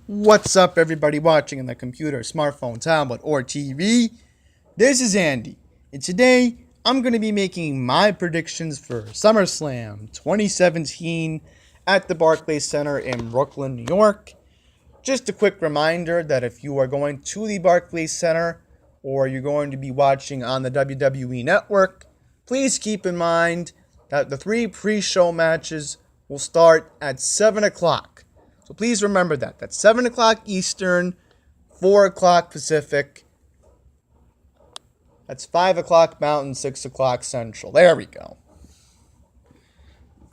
What's up, everybody watching on the computer, smartphone, tablet, or TV? This is Andy, and today I'm going to be making my predictions for SummerSlam 2017 at the Barclays Center in Brooklyn, New York. Just a quick reminder that if you are going to the Barclays Center or you're going to be watching on the WWE Network, please keep in mind that the 3 pre-show matches will start at 7 o'clock. So please remember that. That's 7 o'clock Eastern, 4 o'clock Pacific. That's 5 o'clock Mountain, 6 o'clock Central. There we go.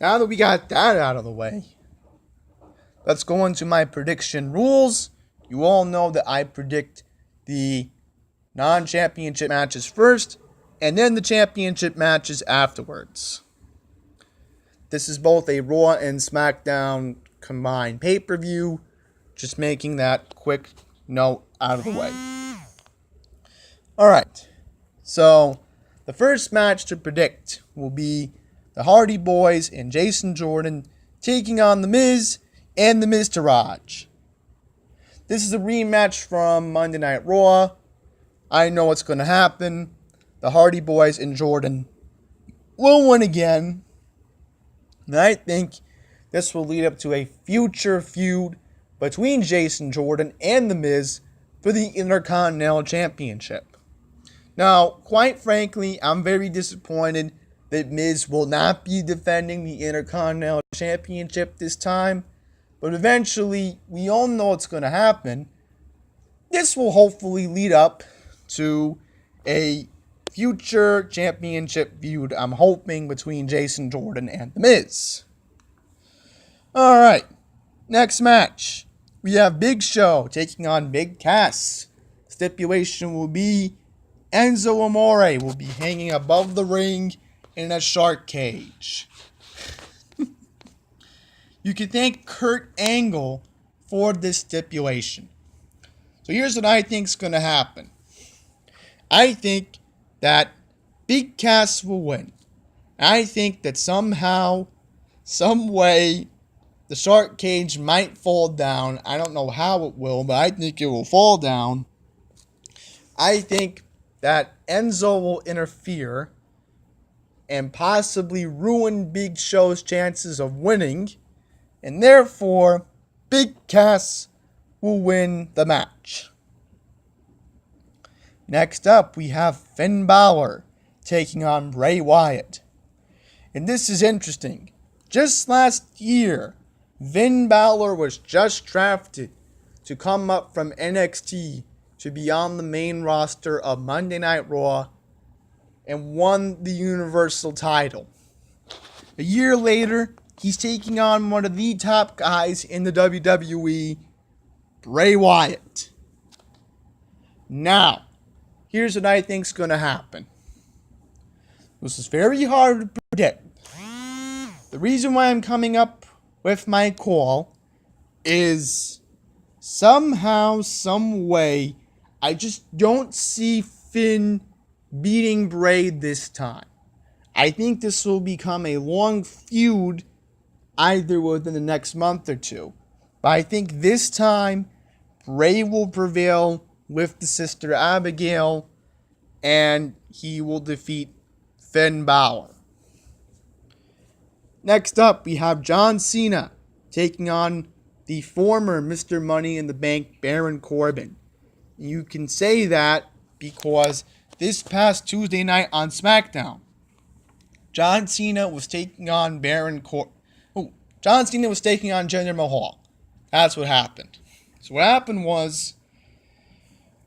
Now that we got that out of the way, let's go into my prediction rules. You all know that I predict the non-championship matches first, and then the championship matches afterwards. This is both a Raw and SmackDown combined pay-per-view. Just making that quick note out of the way. Alright, so the first match to predict will be the Hardy Boys and Jason Jordan taking on The Miz and The Miztourage. This is a rematch from Monday Night Raw. I know what's going to happen. The Hardy Boys and Jordan will win again. And I think this will lead up to a future feud between Jason Jordan and The Miz for the Intercontinental Championship. Now, quite frankly, I'm very disappointed that Miz will not be defending the Intercontinental Championship this time. But eventually, we all know what's going to happen. This will hopefully lead up to a future championship feud, I'm hoping, between Jason Jordan and The Miz. Alright, next match. We have Big Show taking on Big Cass. Stipulation will be Enzo Amore will be hanging above the ring in a shark cage. You can thank Kurt Angle for this stipulation. So here's what I think is going to happen. I think that Big Cass will win. I think that somehow, some way, the shark cage might fall down. I don't know how it will, but I think it will fall down. I think that Enzo will interfere and possibly ruin Big Show's chances of winning. And therefore, Big Cass will win the match. Next up, we have Finn Balor taking on Bray Wyatt. And this is interesting. Just last year, Finn Balor was just drafted to come up from NXT to be on the main roster of Monday Night Raw and won the Universal title. A year later, he's taking on one of the top guys in the WWE, Bray Wyatt. Now, here's what I think's going to happen. This is very hard to predict. The reason why I'm coming up with my call is somehow, some way, I just don't see Finn beating Bray this time. I think this will become a long feud either within the next month or two. But I think this time, Bray will prevail with the Sister Abigail, and he will defeat Finn Balor. Next up, we have John Cena taking on the former Mr. Money in the Bank, Baron Corbin. You can say that because this past Tuesday night on SmackDown, John Cena was taking on John Cena was taking on Jinder Mahal. That's what happened. So what happened was,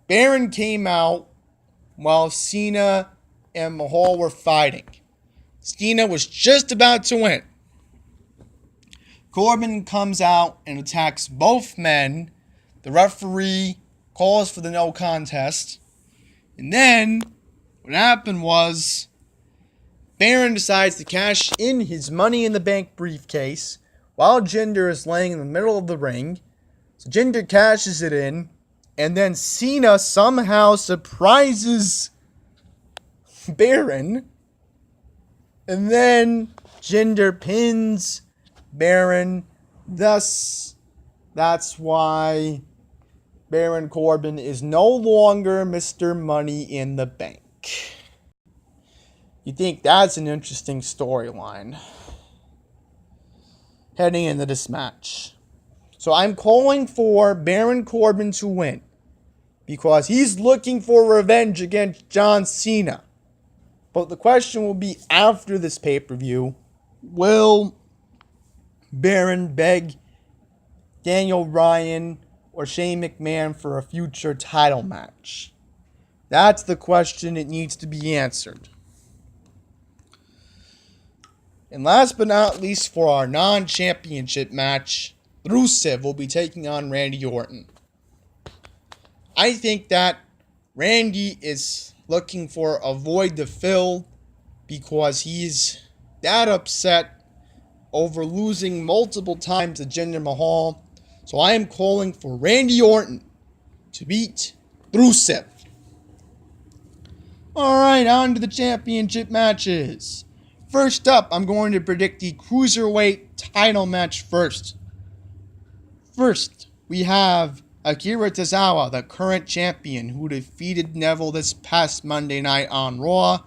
Baron came out while Cena and Mahal were fighting. Cena was just about to win. Corbin comes out and attacks both men. The referee calls for the no contest. And then, what happened was, Baron decides to cash in his Money in the Bank briefcase while Jinder is laying in the middle of the ring. So Jinder cashes it in, and then Cena somehow surprises Baron, and then Jinder pins Baron, thus That's why Baron Corbin is no longer Mr. Money in the Bank. You think that's an interesting storyline heading into this match. So I'm calling for Baron Corbin to win because he's looking for revenge against John Cena. But the question will be after this pay-per-view, will Baron beg Daniel Bryan or Shane McMahon for a future title match? That's the question that needs to be answered. And last but not least, for our non-championship match, Rusev will be taking on Randy Orton. I think that Randy is looking for a void to fill because he's that upset over losing multiple times to Jinder Mahal. So I am calling for Randy Orton to beat Rusev. Alright, on to the championship matches. First up, I'm going to predict the Cruiserweight title match first. First, we have Akira Tozawa, the current champion, who defeated Neville this past Monday night on Raw.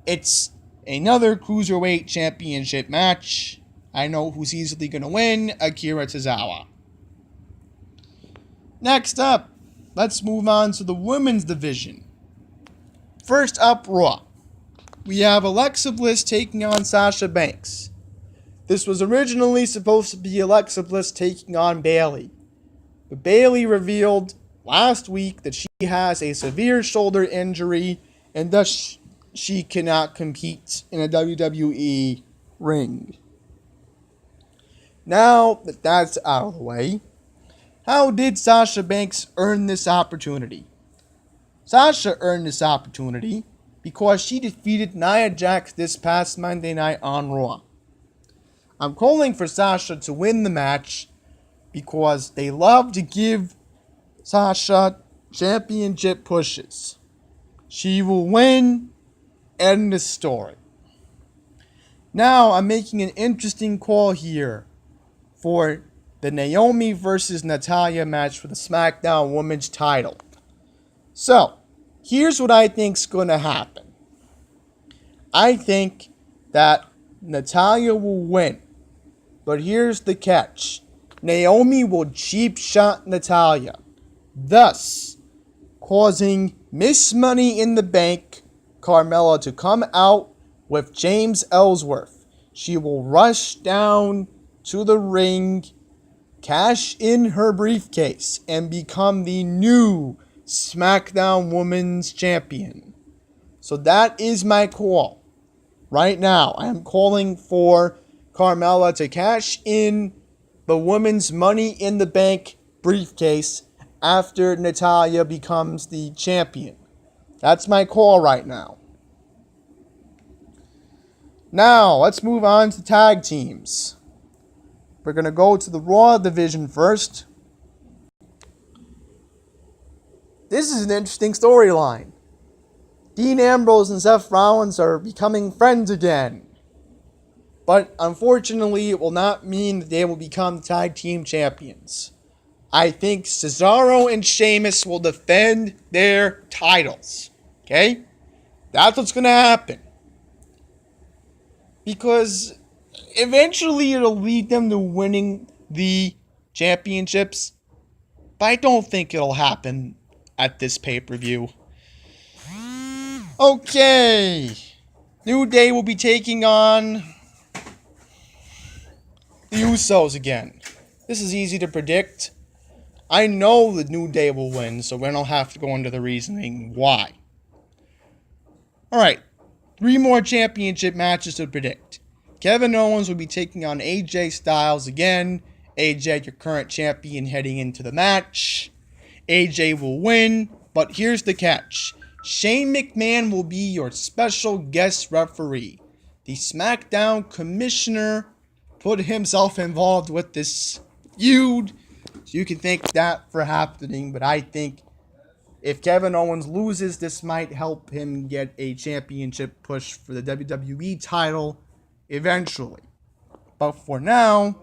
It's another Cruiserweight championship match. I know who's easily going to win, Akira Tozawa. Next up, let's move on to the women's division. First up, Raw. We have Alexa Bliss taking on Sasha Banks. This was originally supposed to be Alexa Bliss taking on Bayley. But Bayley revealed last week that she has a severe shoulder injury and thus she cannot compete in a WWE ring. Now that that's out of the way, how did Sasha Banks earn this opportunity? Sasha earned this opportunity because she defeated Nia Jax this past Monday night on Raw. I'm calling for Sasha to win the match because they love to give Sasha championship pushes. She will win. End the story. Now I'm making an interesting call here for the Naomi versus Natalya match for the SmackDown Women's title. So, here's what I think's going to happen. I think that Natalya will win. But here's the catch. Naomi will cheap shot Natalya, thus causing Miss Money in the Bank Carmella to come out with James Ellsworth. She will rush down to the ring, cash in her briefcase, and become the new SmackDown Women's Champion. So that is my call. Right now, I am calling for Carmella to cash in the Women's Money in the Bank briefcase after Natalya becomes the champion. That's my call right now. Now, let's move on to tag teams. We're going to go to the Raw division first. This is an interesting storyline. Dean Ambrose and Seth Rollins are becoming friends again. But unfortunately, it will not mean that they will become tag team champions. I think Cesaro and Sheamus will defend their titles. Okay? That's what's going to happen. Because eventually it'll lead them to winning the championships. But I don't think it'll happen at this pay-per-view. Okay. New Day will be taking on the Usos again. This is easy to predict. I know the New Day will win, so we don't have to go into the reasoning why. Alright, 3 more championship matches to predict. Kevin Owens will be taking on AJ Styles again. AJ, your current champion, heading into the match. AJ will win, but here's the catch. Shane McMahon will be your special guest referee. The SmackDown commissioner put himself involved with this feud, so you can thank that for happening, but I think if Kevin Owens loses, this might help him get a championship push for the WWE title eventually. But for now,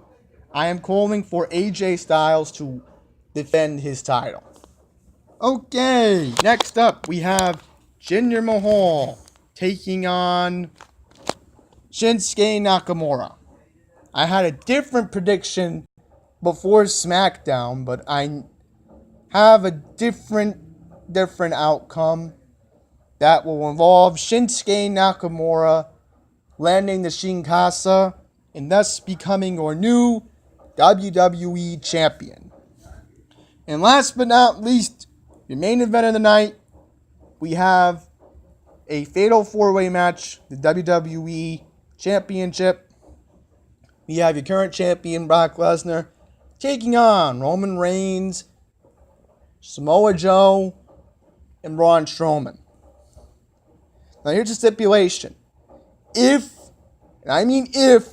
I am calling for AJ Styles to defend his title. Okay, next up we have Jinder Mahal taking on Shinsuke Nakamura. I had a different prediction before SmackDown, but I have a different outcome that will involve Shinsuke Nakamura landing the Shinkasa and thus becoming our new WWE champion. And last but not least, your main event of the night, we have a fatal four-way match, the WWE Championship. We have your current champion, Brock Lesnar, taking on Roman Reigns, Samoa Joe, and Braun Strowman. Now here's a stipulation. If, and I mean if,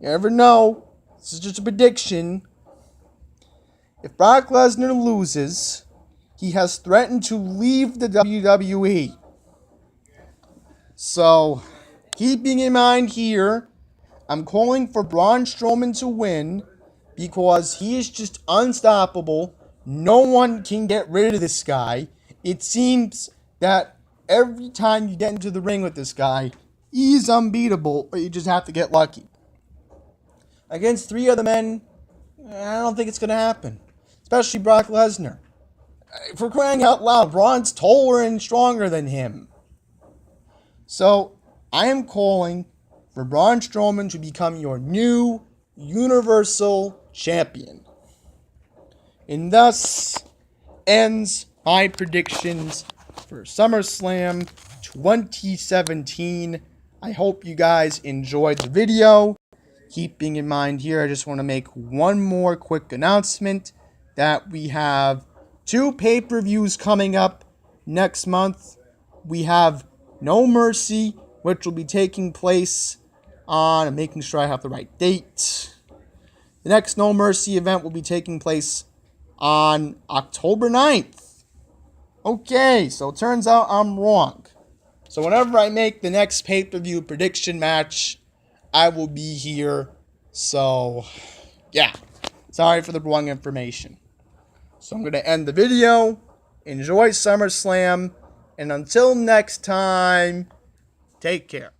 you never know, this is just a prediction, if Brock Lesnar loses, he has threatened to leave the WWE. So, keeping in mind here, I'm calling for Braun Strowman to win because he is just unstoppable. No one can get rid of this guy. It seems that every time you get into the ring with this guy, he's unbeatable, but you just have to get lucky. Against three other men, I don't think it's going to happen. Especially Brock Lesnar. For crying out loud, Braun's taller and stronger than him. So, I am calling for Braun Strowman to become your new Universal Champion. And thus ends my predictions for SummerSlam 2017. I hope you guys enjoyed the video. Keeping in mind here, I just want to make one more quick announcement that we have 2 pay-per-views coming up next month. We have No Mercy, which will be taking place on, I'm making sure I have the right date. The next No Mercy event will be taking place on October 9th. Okay, so it turns out I'm wrong. So whenever I make the next pay-per-view prediction match, I will be here. So, yeah. Sorry for the wrong information. So I'm going to end the video. Enjoy SummerSlam. And until next time, take care.